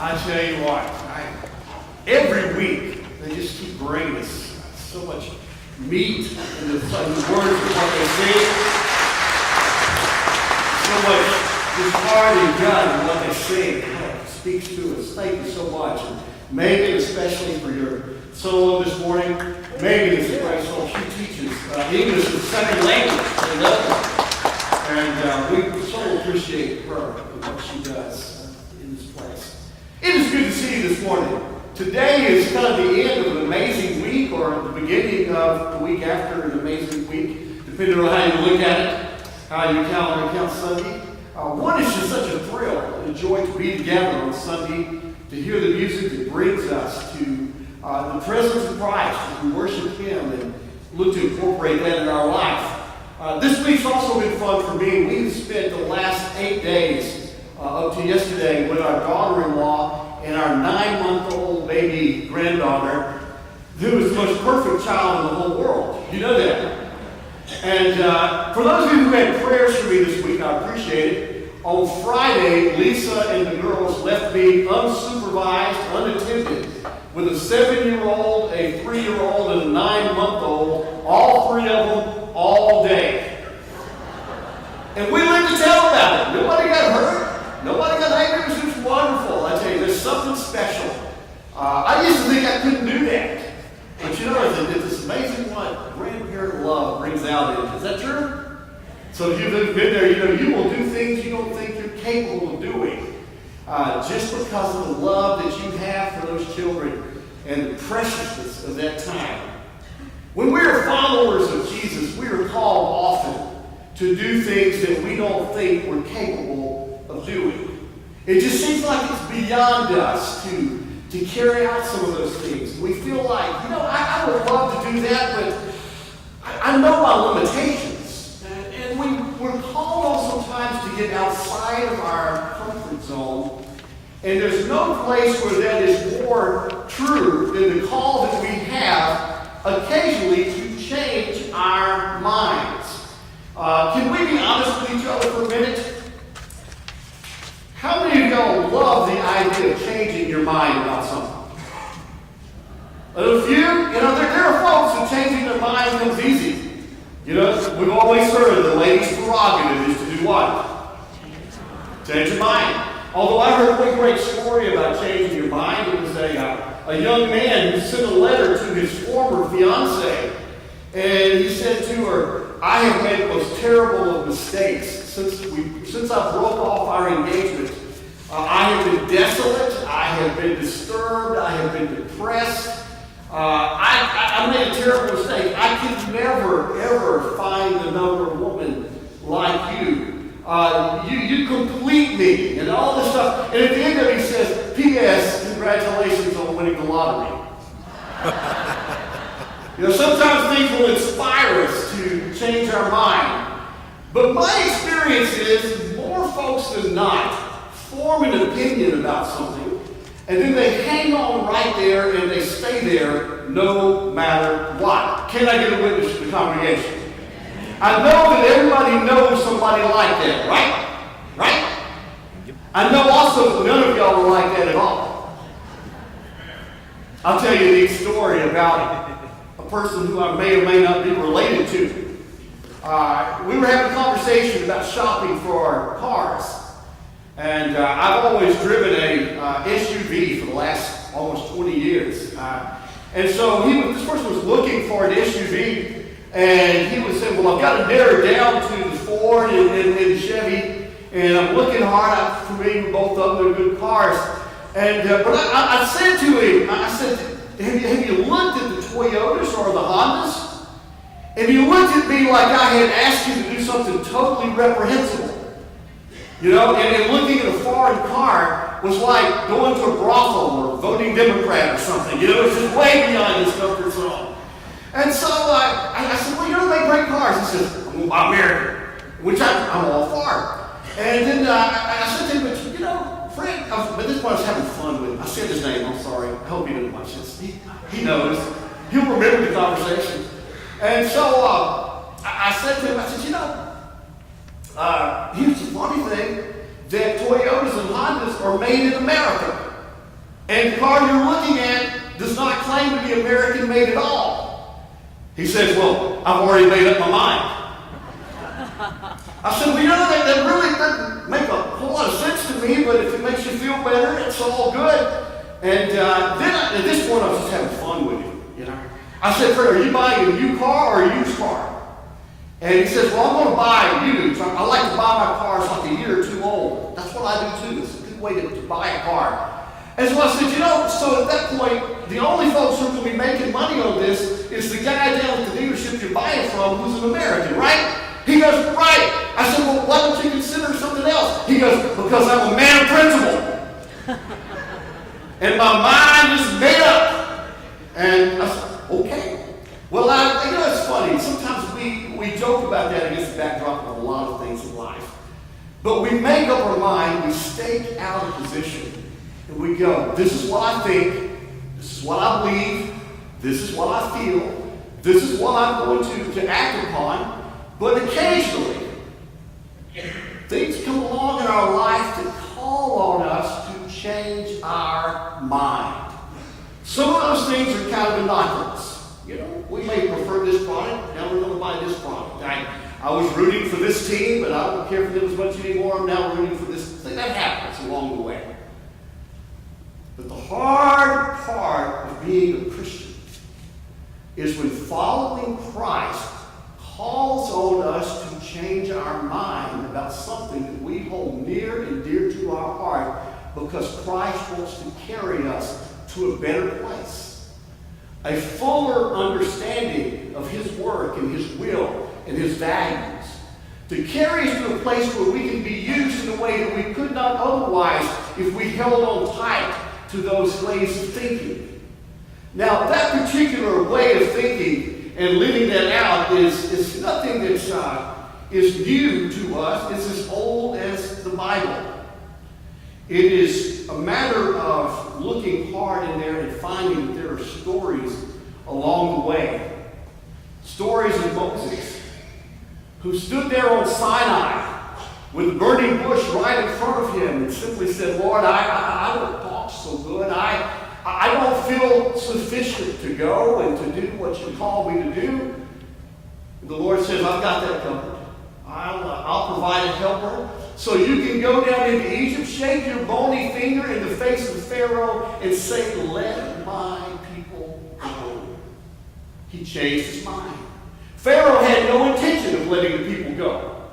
I tell you what, every week they just keep bringing us so much meat in the words of what they say, so much just heart and gut in what they say. It speaks to us. Thank you so much. And Megan, especially for your solo this morning. Megan is a great soul. She teaches English as a second language. And we so appreciate her and what she does in this place. It is good to see you this morning. Today is kind of the end of an amazing week, or the beginning of the week after an amazing week, depending on how you look at it, how your calendar counts Sunday. One is just such a thrill and a joy to be together on Sunday, to hear the music that brings us to the presence of Christ, as we worship Him and look to incorporate that in our life. This week's also been fun for me. We've spent the last 8 days up to yesterday with our daughter-in-law and our 9-month-old baby granddaughter, who is the most perfect child in the whole world. You know that. And for those of you who had prayers for me this week, I appreciate it. On Friday, Lisa and the girls left me unsupervised, unattended, with a 7-year-old, a 3-year-old, and a 9-month-old, all three of them, all day. And we lived to tell about it. Nobody got hurt. Nobody got angry. It was just wonderful. I tell you, there's something special. I used to think I couldn't do that. But you know, it's this amazing what grandparent love brings out in it. Is that true? So if you've been there, you know, you will do things you don't think you're capable of doing. Just because of the love that you have for those children and the preciousness of that time. When we are followers of Jesus, we are called often to do things that we don't think we're capable of doing. It just seems like it's beyond us to carry out some of those things. We feel like, you know, I would love to do that, but I know my limitations. And we're called also sometimes to get outside of our comfort zone. And there's no place where that is more true than the call that we have occasionally to change our minds. Can we be honest with each other for a minute? How many of y'all love the idea of changing your mind about something? A few? You know, there are folks who changing their mind comes easy. You know, we've always heard the lady's prerogative is to do what? Change your mind. Although I heard one great story about changing your mind. It was a young man who sent a letter to his former fiancée. And he said to her, I have made the most terrible of mistakes since I broke off our engagement. I have been desolate. I have been disturbed. I have been depressed. I made a terrible mistake. I could never, ever find another woman like you. You complete me, and all this stuff. And at the end of it, he says, P.S., congratulations on winning the lottery. You know, sometimes things will inspire us to change our mind. But my experience is more folks than not form an opinion about something, and then they hang on right there and they stay there no matter what. Can I get a witness to the congregation? I know that everybody knows somebody like that, right? Right? I know also that none of y'all are like that at all. I'll tell you a neat story about a person who I may or may not be related to. We were having a conversation about shopping for our cars. And I've always driven a SUV for the last almost 20 years. And so this person was looking for an SUV. And he was saying, well, I've got to narrow down to the Ford and the Chevy. And I'm looking hard. I'm familiar with both of them. They're good cars. And but I said to him, I said, have you looked at the Toyotas or the Hondas? And he looked at me like I had asked him to do something totally reprehensible. You know, and looking at a foreign car was like going to a brothel or voting Democrat or something. You know, it's just way beyond his comfort zone. And so I said, well, you know, they make great cars. He says, I'm American, which I'm all for. And then I said to him, but, you know, Frank, but this point I was having fun with him. I said his name, I'm sorry. I hope he didn't watch this. He knows. He'll remember the conversation. And so I said to him, I said, you know, here's the funny thing, that Toyotas and Hondas are made in America. And the car you're looking at does not claim to be American made at all. He says, well, I've already made up my mind. I said, well, that really doesn't make a whole lot of sense to me, but if it makes you feel better, it's all good. And then at this point, I was just having fun with him, I said, Fred, are you buying a new car or a used car? And he says, well, I'm going to buy used. I like to buy my cars like a year or two old. That's what I do too. It's a good way to buy a car. And so I said, so at that point, the only folks who are going to be making money on this is the guy down at the dealership you're buying from who's an American, right? He goes, right. I said, well, why don't you consider something else? He goes, because I'm a man of principle. And my mind is made up. And I said, okay. Well, it's funny. Sometimes we joke about that against the backdrop of a lot of things in life. But we make up our mind, we stake out a position, and we go, this is what I think, this is what I believe, this is what I feel, this is what I'm going to act upon. But occasionally, things come along in our life that call on us to change our mind. Some of those things are kind of innocuous. We may prefer this product, now we're going to buy this product. I was rooting for this team, but I don't care for them as much anymore. I'm now rooting for this thing. That happens along the way. But the hard part of being a Christian is when following Christ calls on us to change our mind about something that we hold near and dear to our heart because Christ wants to carry us to a better place. A fuller understanding of His work and His will and His values. To carry us to a place where we can be used in a way that we could not otherwise if we held on tight to those ways of thinking. Now, that particular way of thinking and living that out is nothing that is new to us. It's as old as the Bible. It is a matter of looking hard in there and finding that there are stories along the way. Stories of Moses, who stood there on Sinai with a burning bush right in front of him and simply said, Lord, I don't talk so good. I don't feel sufficient to go and to do what you call me to do. The Lord says, I've got that covered. I'll provide a helper. So you can go down into Egypt, shake your bony finger in the face of Pharaoh and say, let my people go. He changed his mind. Pharaoh had no intention of letting the people go.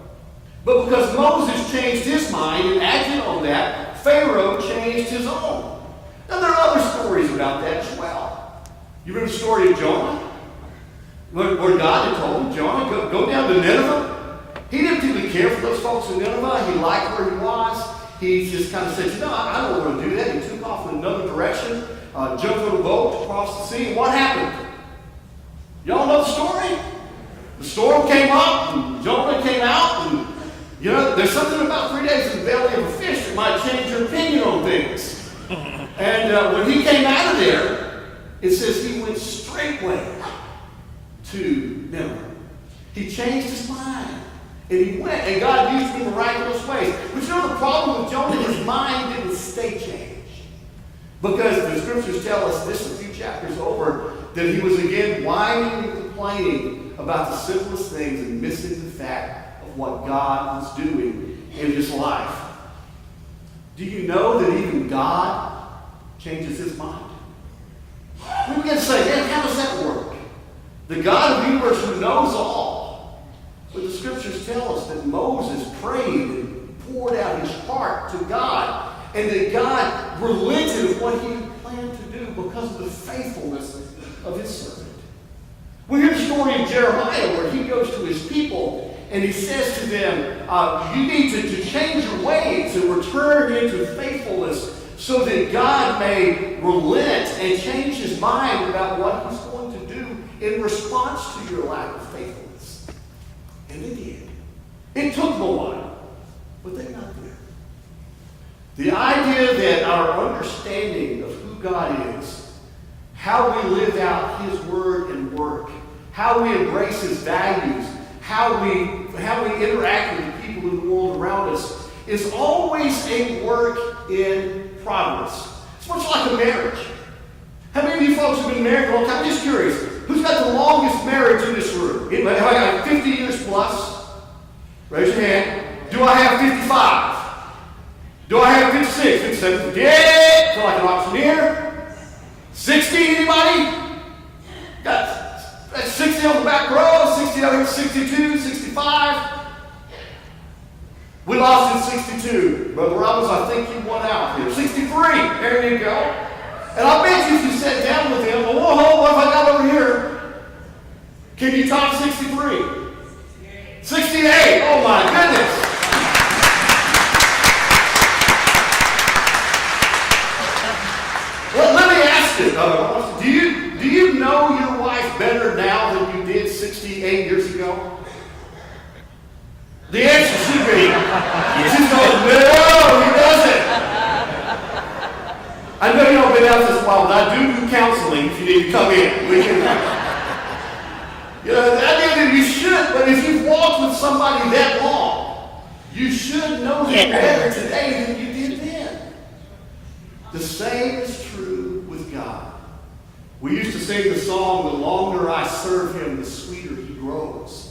But because Moses changed his mind and acted on that, Pharaoh changed his own. Now, there are other stories about that as well. You remember the story of Jonah? Where God had told him, Jonah, go down to Nineveh. He didn't particularly care for those folks in Nineveh. He liked where he was. He just kind of said, I don't want to do that. He took off in another direction, jumped on a boat across the sea. What happened? Y'all know the story? The storm came up, and Jonah came out, and there's something about 3 days in the belly of a fish that might change your opinion on things. And when he came out of there, it says he went straightway to Nineveh. He changed his mind. And he went, and God used him in miraculous ways. But the problem with Jonah, his mind didn't stay changed. Because the scriptures tell us this a few chapters over, that he was again whining and complaining about the simplest things and missing the fact of what God was doing in his life. Do you know that even God changes his mind? We begin to say, man, how does that work? The God of the universe who knows all. But the scriptures tell us that Moses prayed and poured out his heart to God, and that God relented of what he had planned to do because of the faithfulness of his servant. We hear the story of Jeremiah where he goes to his people and he says to them, you need to change your ways and return into faithfulness so that God may relent and change his mind about what he's going to do in response to your lack of faithfulness. And they did. It took them a while, but they got there. The idea that our understanding of who God is, how we live out his word and work, how we embrace his values, how we interact with the people in the world around us, is always a work in progress. It's much like a marriage. How many of you folks have been married a long time? I'm just curious. Who's got the longest marriage in this room? Anybody? Have I got 50 years plus? Raise your hand. Do I have 55? Do I have 56, 57, 58? Feel like an auctioneer? 60, anybody? Got 60 on the back row, 60 over here, 62, 65. We lost in 62. Brother Robbins, I think you won out here. 63. There you go. And I bet you if you sat down with him, whoa, what have I got over here? Can you top 63? 68. Oh my goodness. Well, let me ask you, do you know your wife better now than you did 68 years ago? The answer should be, she's going, no, he doesn't. I know you don't been out this while, but I do counseling if you need to come in. The idea that you should, but if you've walked with somebody that long, you should know them better today than you did then. The same is true with God. We used to sing the song, the longer I serve him, the sweeter he grows.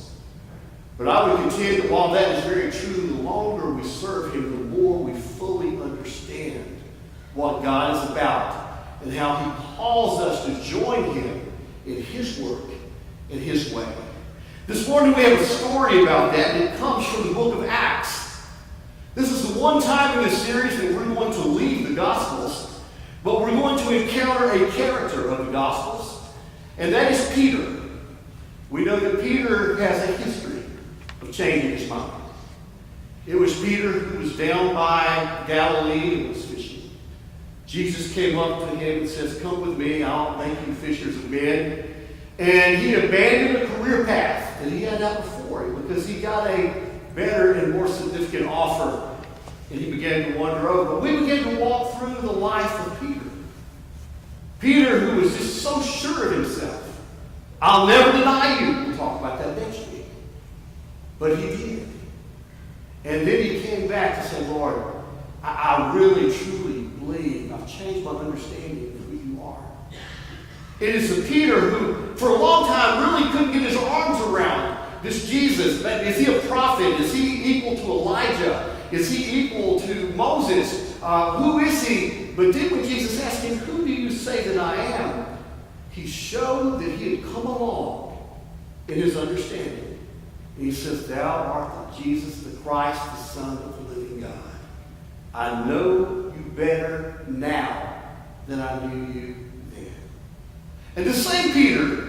But I would contend that while that is very true, the longer we serve him, the more we fully understand what God is about and how he calls us to join him in his work, in his way. This morning we have a story about that, and it comes from the book of Acts. This is the one time in this series that we're going to leave the Gospels, but we're going to encounter a character of the Gospels, and that is Peter. We know that Peter has a history of changing his mind. It was Peter who was down by Galilee and was fishing. Jesus came up to him and says, "Come with me, I'll make you fishers of men." And he abandoned a career path that he had out before him because he got a better and more significant offer. And he began to wander over. But we began to walk through the life of Peter. Peter, who was just so sure of himself. I'll never deny you. We'll talk about that next week. But he did. And then he came back to say, "Lord, I really, truly believe I've changed my understanding of who you are." It is the Peter who, for a long time, really couldn't get his arms around this Jesus. Is he a prophet? Is he equal to Elijah? Is he equal to Moses? Who is he? But then when Jesus asked him, "Who do you say that I am?" he showed that he had come along in his understanding. And he says, "Thou art the Jesus, the Christ, the Son of the living God. I know you better now than I knew you then." And the same Peter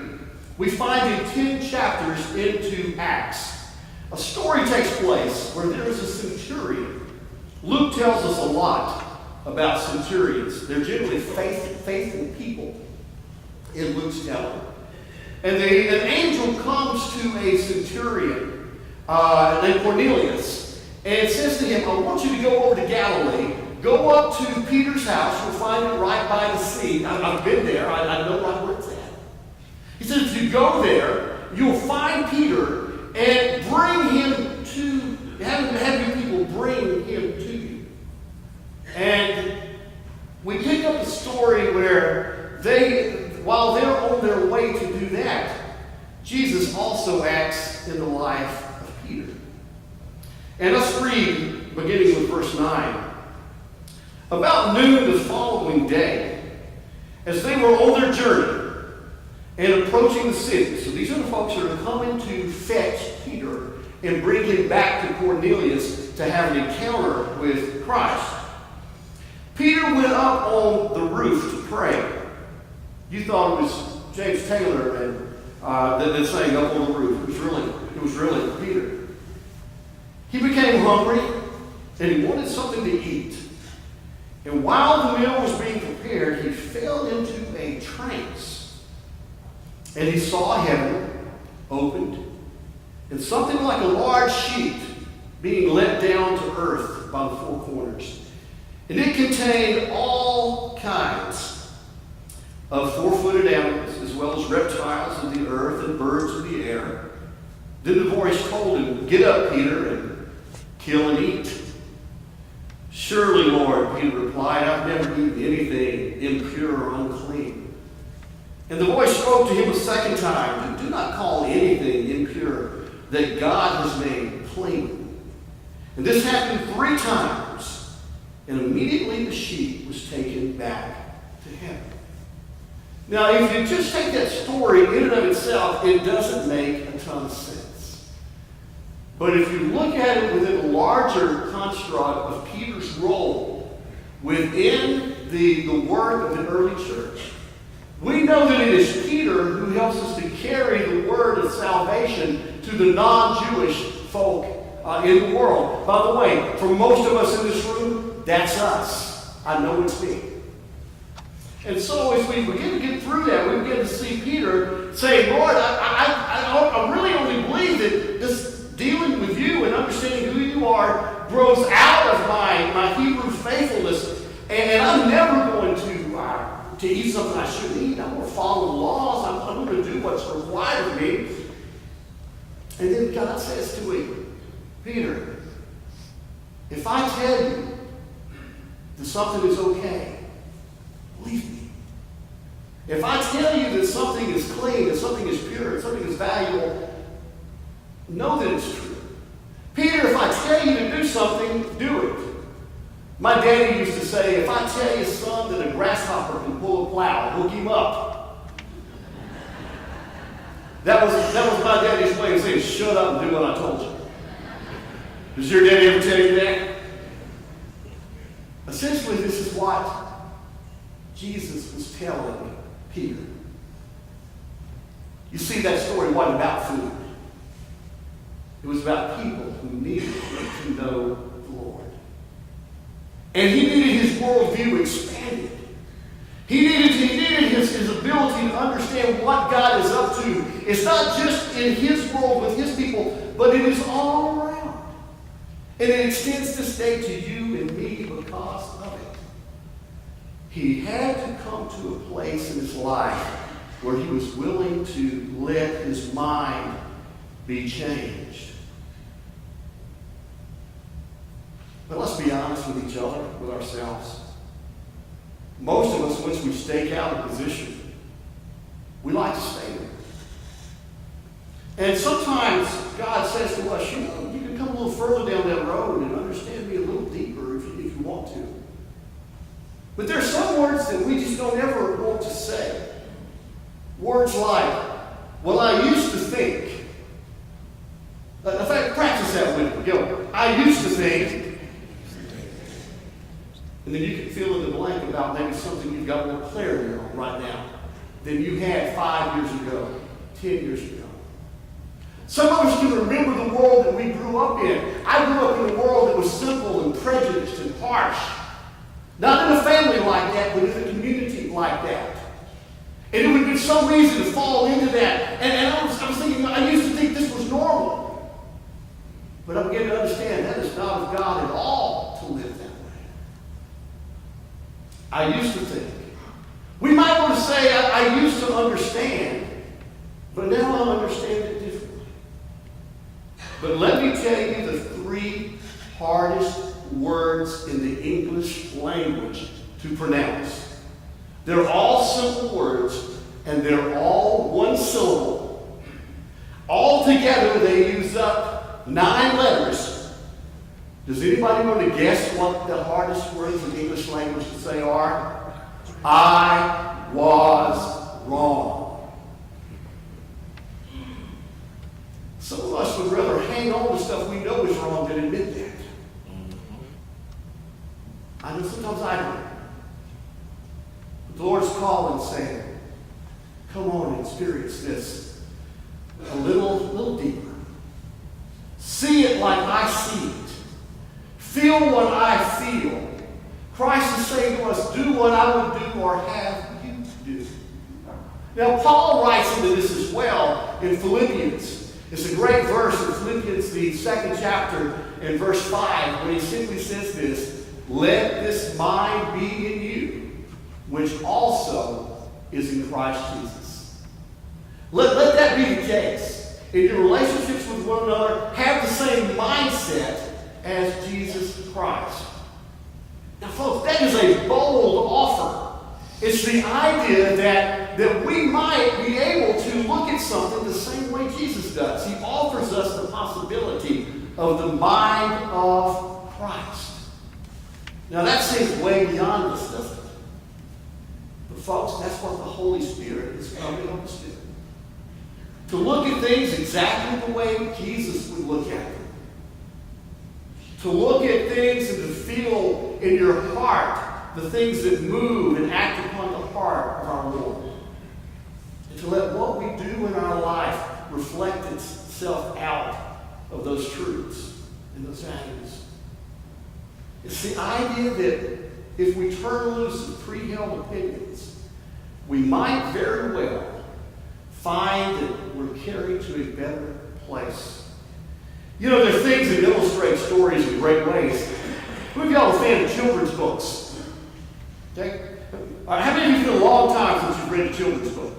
we find in 10 chapters into Acts. A story takes place where there is a centurion. Luke tells us a lot about centurions. They're generally faithful people in Luke's telling. And an angel comes to a centurion named Cornelius, and it says to him, "I want you to go over to Galilee, go up to Peter's house, you'll find it right by the sea." I've been there, I know right where it's at. He says, if you go there, you'll find Peter and bring him to, have your people bring him to you. And we pick up a story where while they're on their way to do that, Jesus also acts in the life of Peter. And let's read, beginning with verse 9. About noon the following day, as they were on their journey and approaching the city, so these are the folks that are coming to fetch Peter and bring him back to Cornelius to have an encounter with Christ. Peter went up on the roof to pray. You thought it was James Taylor and that sang up on the roof. It was really Peter. He became hungry and he wanted something to eat. And while the meal was being prepared, he fell into a trance. And he saw heaven opened and something like a large sheet being let down to earth by the four corners. And it contained all kinds of four-footed animals, as well as reptiles of the earth and birds of the air. Then the voice told him, "Get up, Peter, and kill and eat." "Surely, Lord," Peter replied, "I've never eaten anything impure or unclean. And the voice spoke to him a second time, do not call anything impure that God has made clean. And this happened 3 times, and immediately the sheep was taken back to heaven. Now, if you just take that story in and of itself, it doesn't make a ton of sense. But if you look at it within a larger construct of Peter's role within the work of the early church, we know that it is Peter who helps us to carry the word of salvation to the non-Jewish folk in the world. By the way, for most of us in this room, that's us. I know it's me. And so as we begin to get through that, we begin to see Peter saying, Lord, I really only believe that this dealing with you and understanding who you are grows out of my Hebrew faithfulness. And I'm never going to eat something I shouldn't eat. I'm going to follow the laws. I'm going to do what's required of me. And then God says to him, Peter, if I tell you that something is okay, believe me. If I tell you that something is clean, that something is pure, that something is valuable, know that it's true. Peter, if I tell you to do something, do it. My daddy used to say, if I tell you, son, that a grasshopper can pull a plow, hook him up. That was my daddy's way of saying, shut up and do what I told you. Does your daddy ever tell you that? Essentially, this is what Jesus was telling Peter. You see, that story wasn't about food. It was about people who needed to know the Lord. And he needed his worldview expanded. He needed his ability to understand what God is up to. It's not just in his world with his people, but it is all around. And it extends this day to you and me because of it. He had to come to a place in his life where he was willing to let his mind be changed. But let's be honest with each other, with ourselves. Most of us, once we stake out a position, we like to stay there. And sometimes God says to us, you can come a little further down that road and understand me a little deeper if you want to. But there are some words that we just don't ever want to say. Words like, well, I used to think. In fact, practice that with me. Go, I used to think. And then you can fill in the blank about maybe something you've got more clarity on right now than you had 5 years ago, 10 years ago. Some of us can remember the world that we grew up in. I grew up in a world that was simple and prejudiced and harsh. Not in a family like that, but in a community like that. And it would have been so easy to fall into that. And I was thinking, I used to think this was normal. But I'm beginning to understand that is not of God at all to live that way. I used to think. We might want to say, I used to understand, but now I understand it differently. But let me tell you the 3 hardest words in the English language to pronounce. They're all simple words, and they're all one syllable. All together, they use up 9 letters. Does anybody want to guess what the hardest words in the English language to say are? I was wrong. Some of us would rather hang on to stuff we know is wrong than admit that. I know sometimes I do. But the Lord's calling, saying, come on and experience this a little deeper. See it like I see it. Feel what I feel. Christ is saying to us, do what I would do or have you do. Now, Paul writes into this as well in Philippians. It's a great verse in Philippians, the 2nd chapter, in verse 5, when he simply says this, let this mind be in you, which also is in Christ Jesus. Let that be the case. In your relationships with one another, have the same mindset as Jesus Christ. Now, folks, that is a bold offer. It It's the idea that we might be able to look at something the same way Jesus does. He offers us the possibility of the mind of Christ. Now that seems way beyond us, doesn't it? But folks, that's what the Holy Spirit is coming to help us do. To look at things exactly the way Jesus would look at them. To look at things and to feel in your heart the things that move and act upon the heart of our Lord. And to let what we do in our life reflect itself out of those truths and those values. It's the idea that if we turn loose of pre-held opinions, we might very well find that we're carried to a better place. You know, there are things that illustrate stories in great ways. Who of y'all are a fan of children's books? Okay? How many of you feel a long time since you've read a children's book?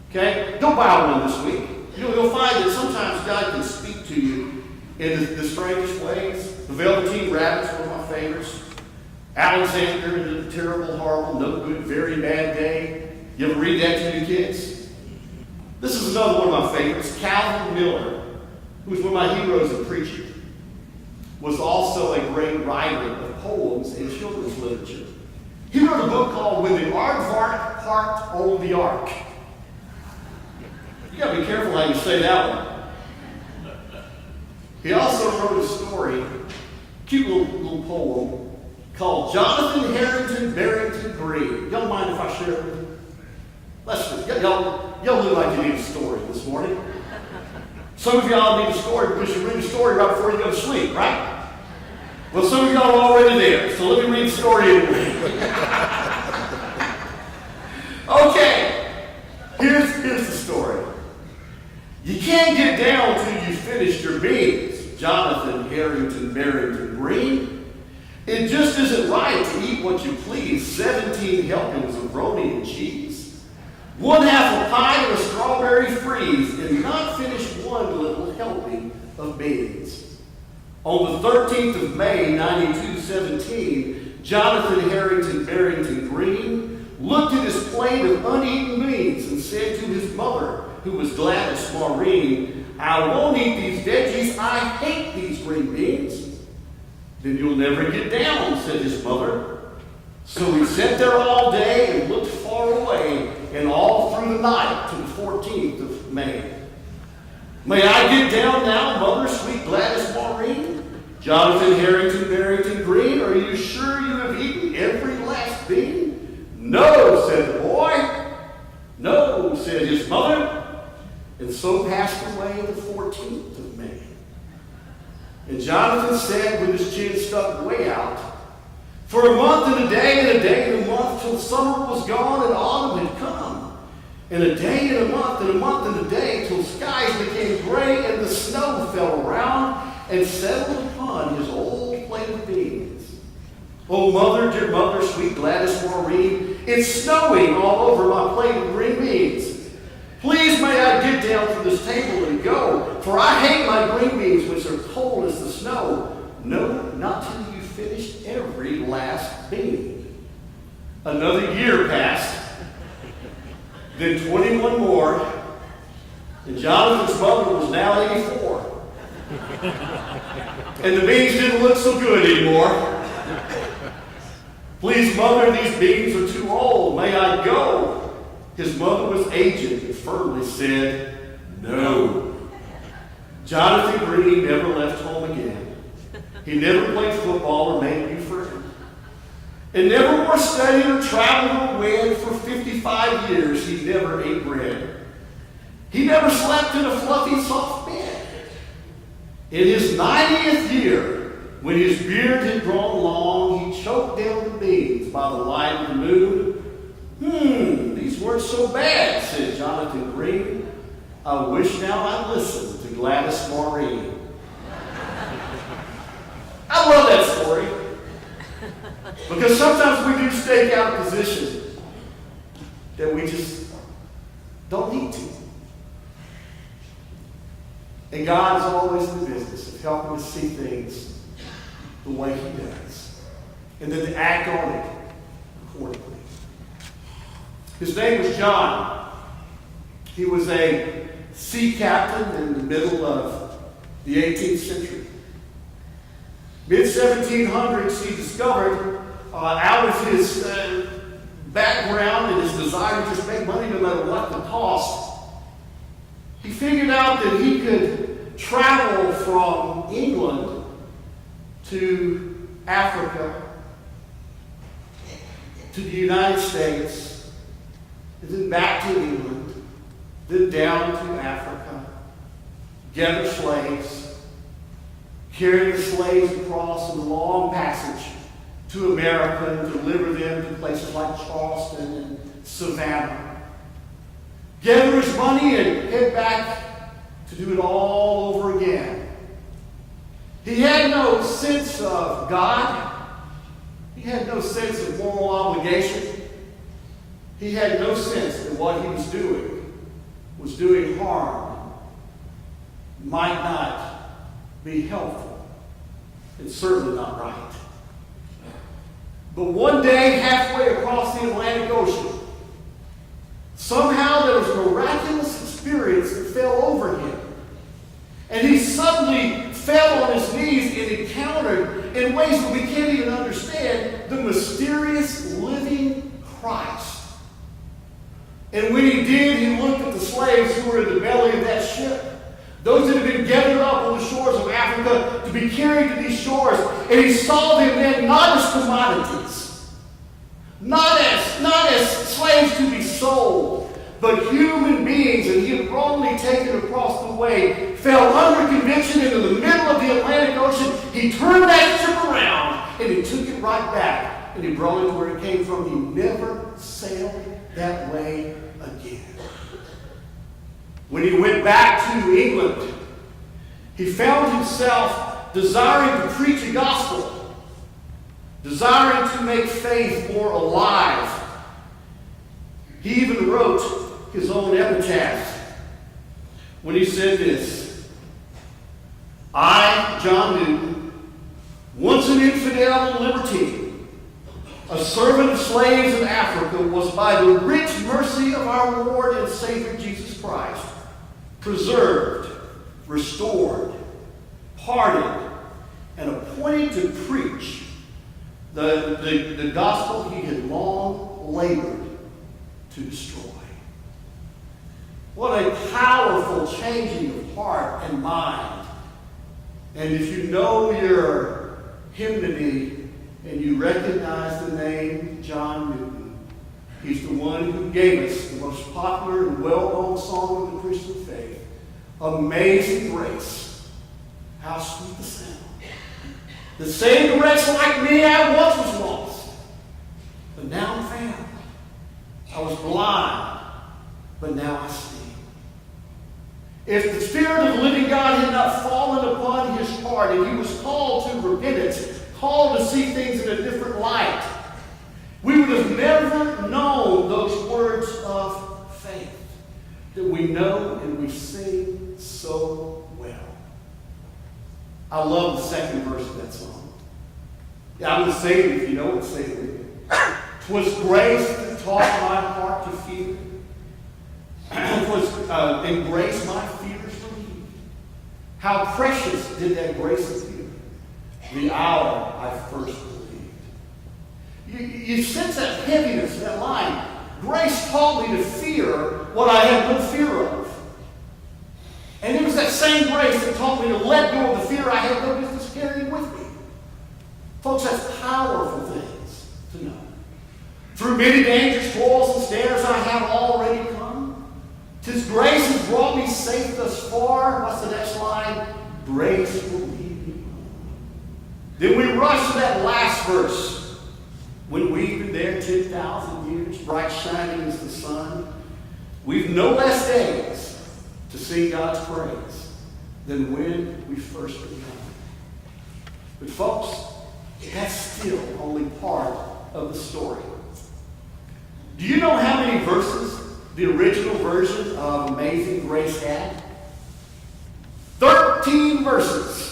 Okay? Don't buy one this week. You'll find that sometimes God can speak to you in the strangest ways. The Velveteen Rabbit's one of my favorites. Alexander and the Terrible, Horrible, No Good, Very Bad Day. You ever read that to your kids? This is another one of my favorites. Calvin Miller, who was one of my heroes in preaching, was also a great writer of poems in children's literature. He wrote a book called When the Aardvark Parked on the Ark. You got to be careful how you say that one. He also wrote a story, cute little poem, called Jonathan Harrington Barrington Green. Y'all mind if I share it with you? Y'all look like you need a story this morning. Some of y'all need a story because you read a story right before you go to sleep, right? Well, some of y'all are already there, so let me read the story anyway. Okay, here's the story. You can't get down till you finished your beans, Jonathan Harrington Barrington Green. It just isn't right to eat what you please, 17 helpings of roni and cheese, one half a pie and a strawberry freeze, and not finish one little helping of beans. On the 13th of May, 9217, Jonathan Harrington Barrington Green looked at his plate of uneaten beans and said to his mother, who was Gladys Maureen, I won't eat these veggies. I hate these green beans. Then you'll never get down, said his mother. So he sat there all day and looked far away and all through the night to the 14th of May. May I get down now, mother, sweet Gladys Maureen? Jonathan Harrington Barrington Green, are you sure you have eaten every last bean? No, said the boy. No, said his mother. And so passed away the 14th of May. And Jonathan said with his chin stuck way out, for a month and a day and a month till summer was gone and autumn had come. And a day and a month and a day till skies became gray and the snow fell around and settled upon his old plate of beans. Oh, mother, dear mother, sweet Gladys Maureen, it's snowing all over my plate of green beans. Please may I get down from this table and go, for I hate my green beans which are cold as the snow. No, not till you finished every last bean. Another year passed, then 21 more, and Jonathan's mother was now 84. And the beans didn't look so good anymore. Please, mother, these beans are too old. May I go? His mother was aged and firmly said, no. Jonathan Green never left home again. He never played football or made a new friend. And never more studied or traveled or wed for 55 years. He never ate bread. He never slept in a fluffy, soft bed. In his 90th year, when his beard had grown long, he choked down the beans by the light of the moon. These weren't so bad, said Jonathan Green. I wish now I'd listened to Gladys Maureen. I love that story. Because sometimes we do stake out a position that we just don't need to. And God is always in the business of helping us see things the way He does. And then to act on it accordingly. His name was John. He was a sea captain in the middle of the 18th century. Mid-1700s, he discovered, out of his background and his desire to just make money no matter what the cost, he figured out that he could travel from England to Africa, to the United States, and then back to England, then down to Africa, gather slaves, carry the slaves across in a long passage to America and deliver them to places like Charleston and Savannah. Gather his money and head back to do it all over again. He had no sense of God. He had no sense of moral obligation. He had no sense that what he was doing harm, might not be helpful. It's certainly not right. But one day, halfway across the Atlantic Ocean, somehow there was a miraculous experience that fell over him. And he suddenly fell on his knees and encountered, in ways that we can't even understand, the mysterious living Christ. And when he did, he looked at the slaves who were in the belly of that ship, those that had been gathered up on the shores of Africa to be carried to these shores. And he saw them then not as commodities, not as slaves to be sold, but human beings. And he had wrongly taken across the way, fell under conviction into the middle of the Atlantic Ocean. He turned that ship around and he took it right back and he brought it to where it came from. He never sailed that way again. When he went back to England, he found himself desiring to preach a gospel, desiring to make faith more alive. He even wrote his own epitaph when he said this: I, John Newton, once an infidel and libertine, a servant of slaves in Africa, was by the rich mercy of our Lord and Savior Jesus Christ preserved, restored, pardoned, and appointed to preach the gospel he had long labored to destroy. What a powerful changing of heart and mind. And if you know your hymnody and you recognize the name John Newton, he's the one who gave us the most popular and well-known song of the Christian faith, Amazing Grace. How sweet the sound that saved a wretch like me. I once was lost, but now I'm found. I was blind, but now I see. If the Spirit of the living God had not fallen upon his heart and he was called to repentance, called to see things in a different light, we would have never known those words of faith that we know and we sing so well. I love the second verse of that song. Yeah, I'm going to say it if you know it, say it with me. 'Twas grace that taught my heart to fear. 'Twas in grace my fears relieved. How precious did that grace appear the hour I first believed. You sense that heaviness in that line. Grace taught me to fear what I had no fear of. And it was that same grace that taught me to let go of the fear I had no business carrying with me. Folks, that's powerful things to know. Through many dangers, toils, and snares I have already come. 'Tis grace has brought me safe thus far. What's the next line? Grace will lead me home. Then we rush to that last verse. When we've been there 10,000 years, bright shining as the sun, we've no less days to sing God's praise than when we first began. But folks, that's still only part of the story. Do you know how many verses the original version of Amazing Grace had? 13 verses.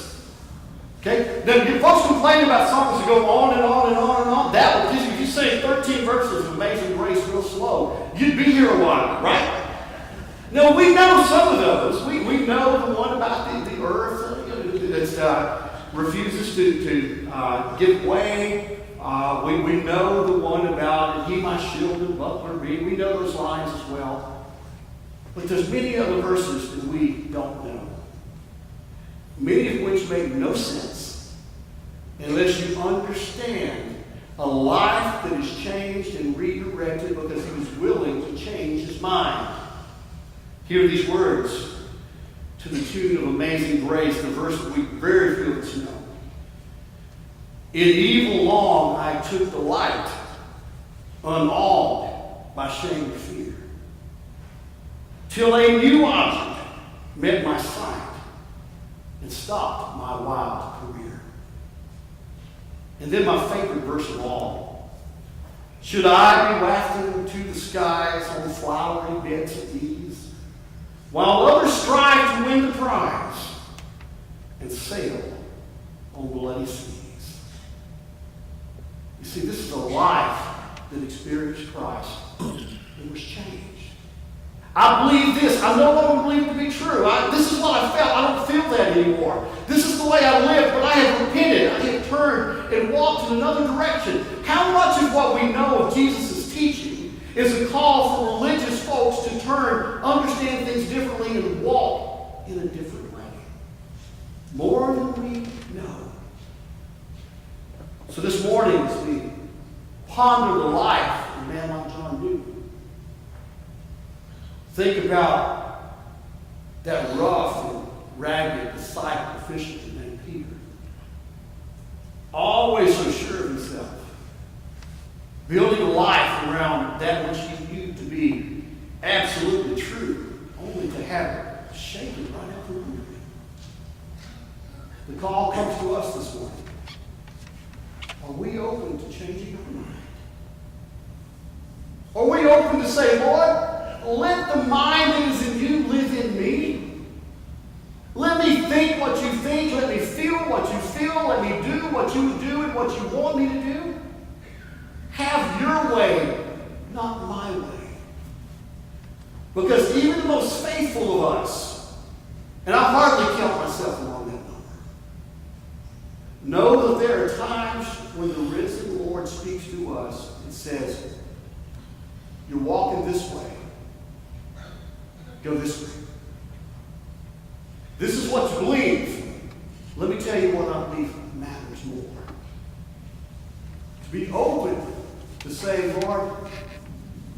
Okay? Now, folks complain about songs that go on and on and on and on. That one, if you say 13 verses of Amazing Grace real slow, you'd be here a while, right? No, we know some of those. We know the one about the earth that refuses to give way. We know the one about "He my shield and buckler be." We know those lines as well. But there's many other verses that we don't know. Many of which make no sense unless you understand a life that is changed and redirected because he was willing to change his mind. Hear these words to the tune of Amazing Grace, the verse that we very few of us know. In evil long I took delight, unawed by shame and fear, till a new object met my sight and stopped my wild career. And then my favorite verse of all. Should I be wafted into the skies on flowery beds of ease, while others strive to win the prize and sail on bloody seas? You see, this is a life that experienced Christ and was changed. I believe this. I no longer believe it to be true. This is what I felt. I don't feel that anymore. This is the way I live, but I have repented. I have turned and walked in another direction. How much of what we know of Jesus' teaching is a call for religious folks to turn, understand things differently, and walk in a different way? More than we know. So this morning, as we ponder the life of a man like John Newton, think about that rough and ragged disciple fisherman named Peter. Always so sure of himself. Building a life around that which he knew to be absolutely true, only to have it shaken right out from under him. The call comes to us this morning. Are we open to changing our mind? Are we open to say, Lord, let the mind that is in you live in me. Let me think what you think. Let me feel what you feel. Let me do what you do and what you want me to do. Have your way, not my way. Because even the most faithful of us, and I hardly count myself among that number, know that there are times when the risen Lord speaks to us and says, you're walking this way. Go this way. This is what you believe. Let me tell you what I believe matters more. To be open to say, Lord,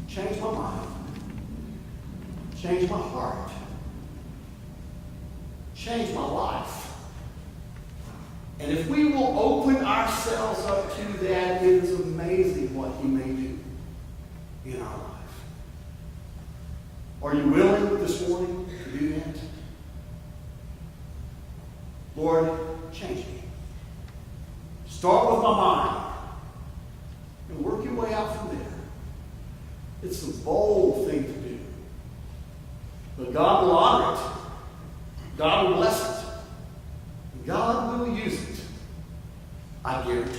change my mind. Change my heart. Change my life. And if we will open ourselves up to that, it is amazing what he may do in our life. Are you willing this morning to do that? Lord, change me. Start with my mind and work your way out from there. It's a bold thing to do. But God will honor it. God will bless it. God will use it. I guarantee it.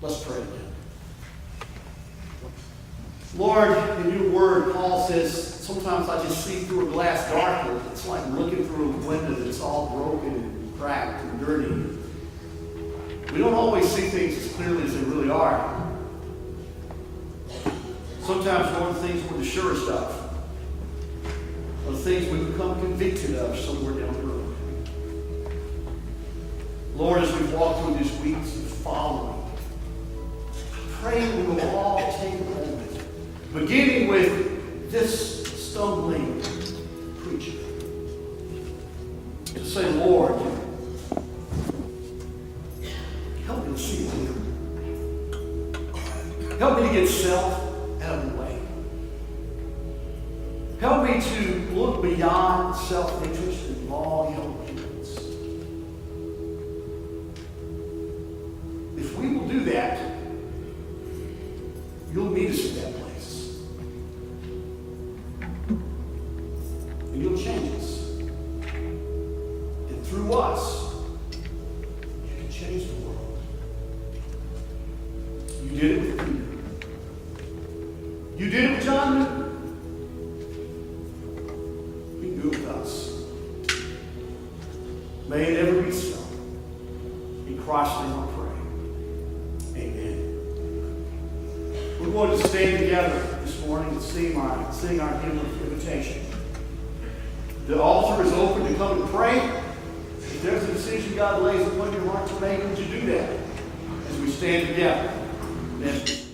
Let's pray again. Lord, in your word, Paul says, sometimes I just see through a glass darkly. It's like looking through a window that's all broken and cracked and dirty. We don't always see things as clearly as they really are. Sometimes, Lord, the things we're the surest of are the things we become convicted of somewhere down the road. Lord, as we walk through these weeks of following, I pray we will all take a moment, beginning with this stumbling preacher, to say, Lord, help me to see it. Help me to get self out of the way. Help me to look beyond self-interest and long-held opinions. If we will do that, you'll meet us at that place. And you'll change us. And through us, you can change the world. You did it with You did it with John Newton. You can do it with us. May it ever be so. In Christ's name I pray. Amen. We're going to stand together this morning and sing our hymn of invitation. The altar is open to come and pray. If there's a decision God lays upon your heart to make, would you do that as we stand together? Amen.